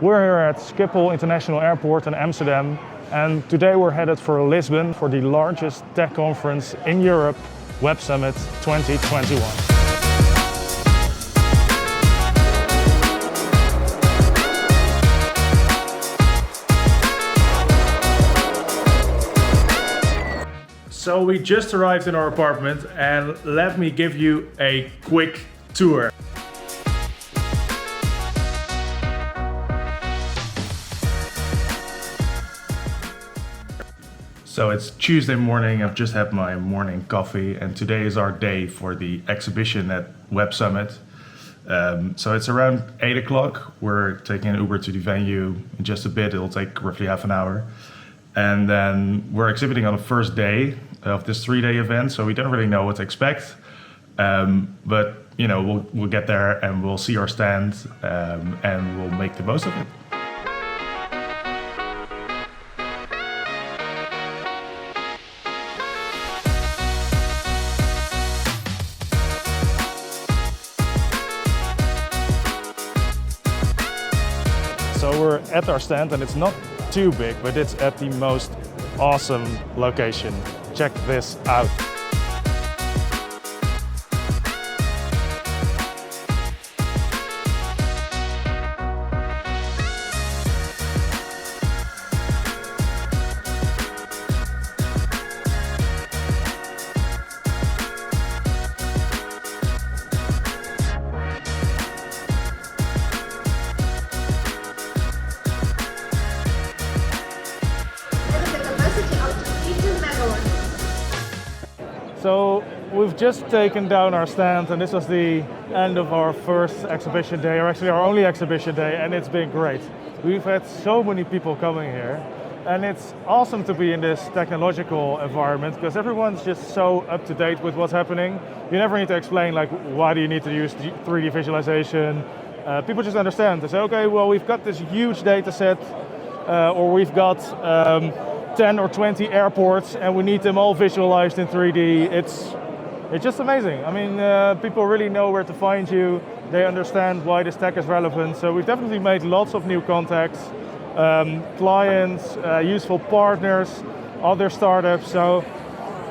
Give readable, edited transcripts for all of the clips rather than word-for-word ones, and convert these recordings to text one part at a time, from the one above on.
We're here at Schiphol International Airport in Amsterdam, and today we're headed for Lisbon for the largest tech conference in Europe, WebSummit 2021. So we just arrived in our apartment, and let me give you a quick tour. So it's Tuesday morning, I've just had my morning coffee, and today is our day for the exhibition at WebSummit. So it's around 8 o'clock, we're taking an Uber to the venue in just a bit, it'll take roughly half an hour. And then we're exhibiting on the first day of this 3-day event, so we don't really know what to expect. But you know, we'll get there and we'll see our stand and we'll make the most of it. So we're at our stand, and it's not too big, but it's at the most awesome location. Check this out. So we've just taken down our stand, and this was the end of our first exhibition day, or actually our only exhibition day, and it's been great. We've had so many people coming here, and it's awesome to be in this technological environment because everyone's just so up to date with what's happening. You never need to explain like why do you need to use 3D visualization. People just understand. They say, okay, well we've got this huge data set, or we've got 10 or 20 airports and we need them all visualized in 3D. It's just amazing. I mean, people really know where to find you. They understand why this tech is relevant. So we've definitely made lots of new contacts, clients, useful partners, other startups. So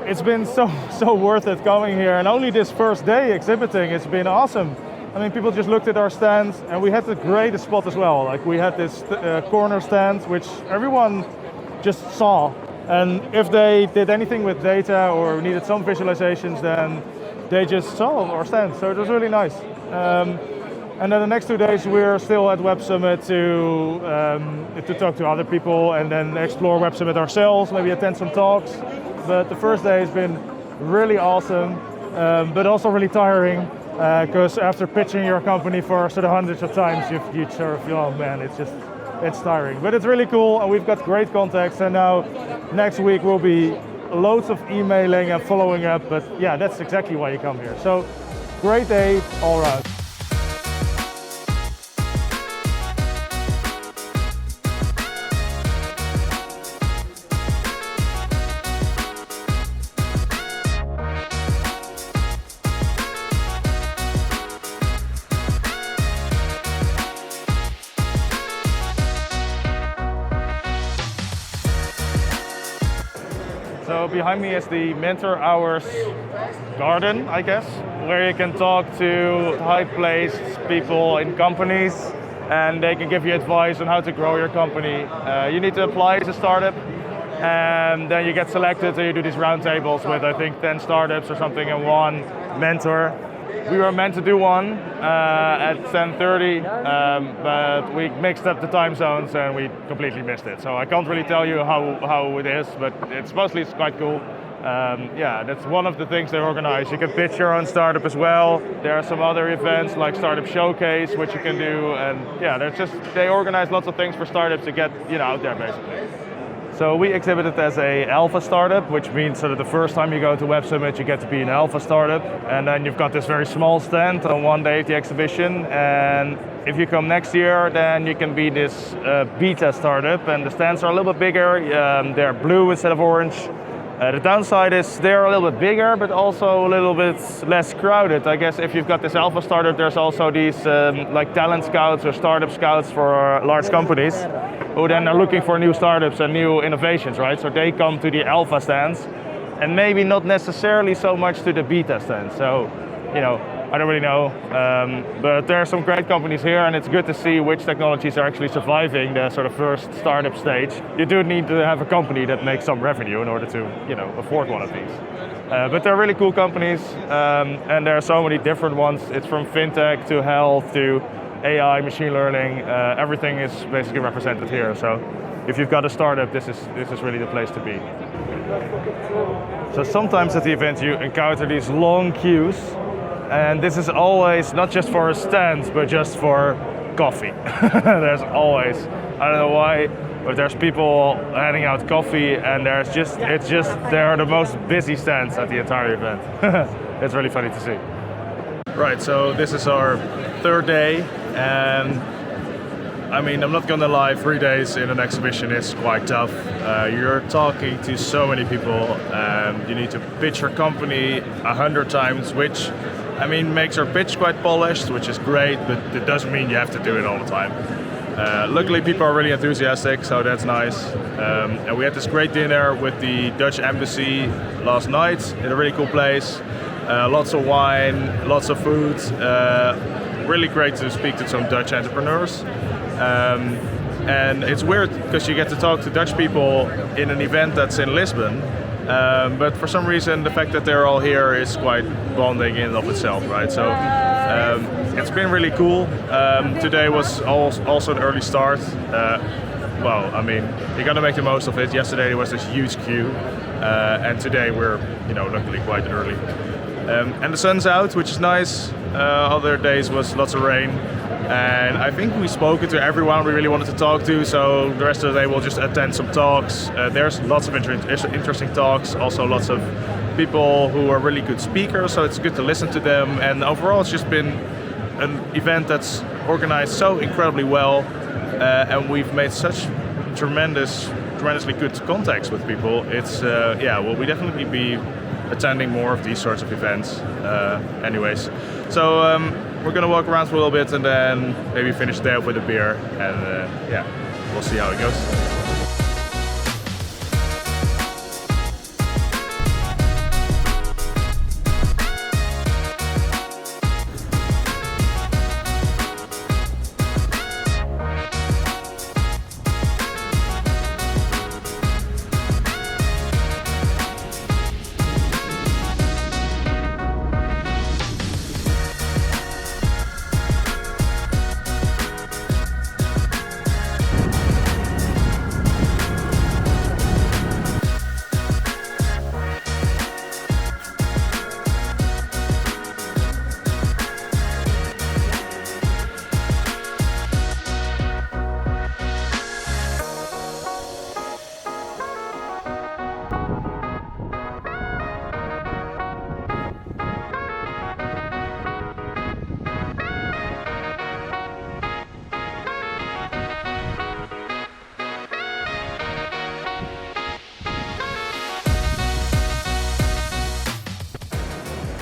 it's been so worth it coming here. And only this first day exhibiting, it's been awesome. I mean, people just looked at our stand, and we had the greatest spot as well. Like we had this corner stand, which everyone just saw, and if they did anything with data or needed some visualizations, then they just saw our stand, so it was really nice. And then the next 2 days we're still at WebSummit to talk to other people and then explore WebSummit ourselves, maybe attend some talks. But the first day has been really awesome, but also really tiring, because after pitching your company for sort of hundreds of times, you sort of feel, oh man, it's tiring, but it's really cool, and we've got great contacts, and now next week will be loads of emailing and following up, but yeah, that's exactly why you come here. So great day all around. So behind me is the Mentor Hours garden, I guess, where you can talk to high-placed people in companies, and they can give you advice on how to grow your company. You need to apply as a startup, and then you get selected, and you do these roundtables with, I think, 10 startups or something, and one mentor. We were meant to do one at 10:30, but we mixed up the time zones and we completely missed it. So I can't really tell you how it is, but it's mostly quite cool. Yeah, that's one of the things they organize. You can pitch your own startup as well. There are some other events like Startup Showcase, which you can do, and yeah, they organize lots of things for startups to get out there basically. So we exhibited as a alpha startup, which means sort of the first time you go to WebSummit, you get to be an alpha startup. And then you've got this very small stand on one day of the exhibition. And if you come next year, then you can be this beta startup. And the stands are a little bit bigger. They're blue instead of orange. The downside is they're a little bit bigger, but also a little bit less crowded. I guess if you've got this alpha startup, there's also these like talent scouts or startup scouts for large companies who then are looking for new startups and new innovations, right? So they come to the alpha stands and maybe not necessarily so much to the beta stands. So, you know, I don't really know, but there are some great companies here, and it's good to see which technologies are actually surviving the sort of first startup stage. You do need to have a company that makes some revenue in order to, you know, afford one of these. But they're really cool companies, and there are so many different ones. It's from fintech to health to AI, machine learning. Everything is basically represented here. So if you've got a startup, this is really the place to be. So sometimes at the event you encounter these long queues. And this is always not just for a stand, but just for coffee. There's always, I don't know why, but there's people handing out coffee, and they're the most busy stands at the entire event. It's really funny to see. Right, so this is our third day, and I mean, I'm not gonna lie, 3 days in an exhibition is quite tough. You're talking to so many people, you need to pitch your company 100 times, which I mean, makes our pitch quite polished, which is great, but it doesn't mean you have to do it all the time. Luckily, people are really enthusiastic, so that's nice. And we had this great dinner with the Dutch embassy last night in a really cool place. Lots of wine, lots of food. Really great to speak to some Dutch entrepreneurs. And it's weird because you get to talk to Dutch people in an event that's in Lisbon. But for some reason, the fact that they're all here is quite bonding in and of itself, right? So it's been really cool. Today was also an early start. Well, I mean, you gotta make the most of it. Yesterday there was this huge queue, and today we're, you know, luckily quite early. And the sun's out, which is nice. Other days was lots of rain. And I think we've spoken to everyone we really wanted to talk to, so the rest of the day we'll just attend some talks. There's lots of interesting talks, also lots of people who are really good speakers, so it's good to listen to them. And overall it's just been an event that's organized so incredibly well, and we've made such tremendously good contacts with people. It's, yeah, well, we definitely be attending more of these sorts of events anyways. So we're gonna walk around for a little bit and then maybe finish the day up with a beer, and yeah, we'll see how it goes.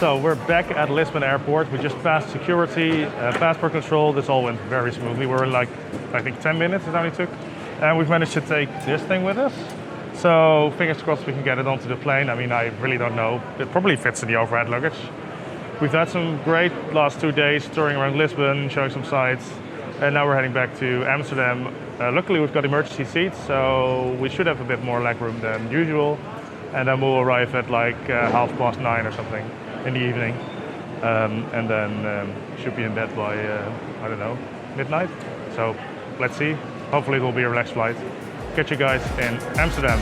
So we're back at Lisbon Airport. We just passed security, passport control. This all went very smoothly. We're in like, I think 10 minutes it only took. And we've managed to take this thing with us. So fingers crossed we can get it onto the plane. I mean, I really don't know. It probably fits in the overhead luggage. We've had some great last 2 days touring around Lisbon, showing some sights. And now we're heading back to Amsterdam. Luckily we've got emergency seats, so we should have a bit more legroom than usual. And then we'll arrive at like 9:30 or something in the evening, and then should be in bed by, I don't know, midnight. So let's see. Hopefully it will be a relaxed flight. Catch you guys in Amsterdam.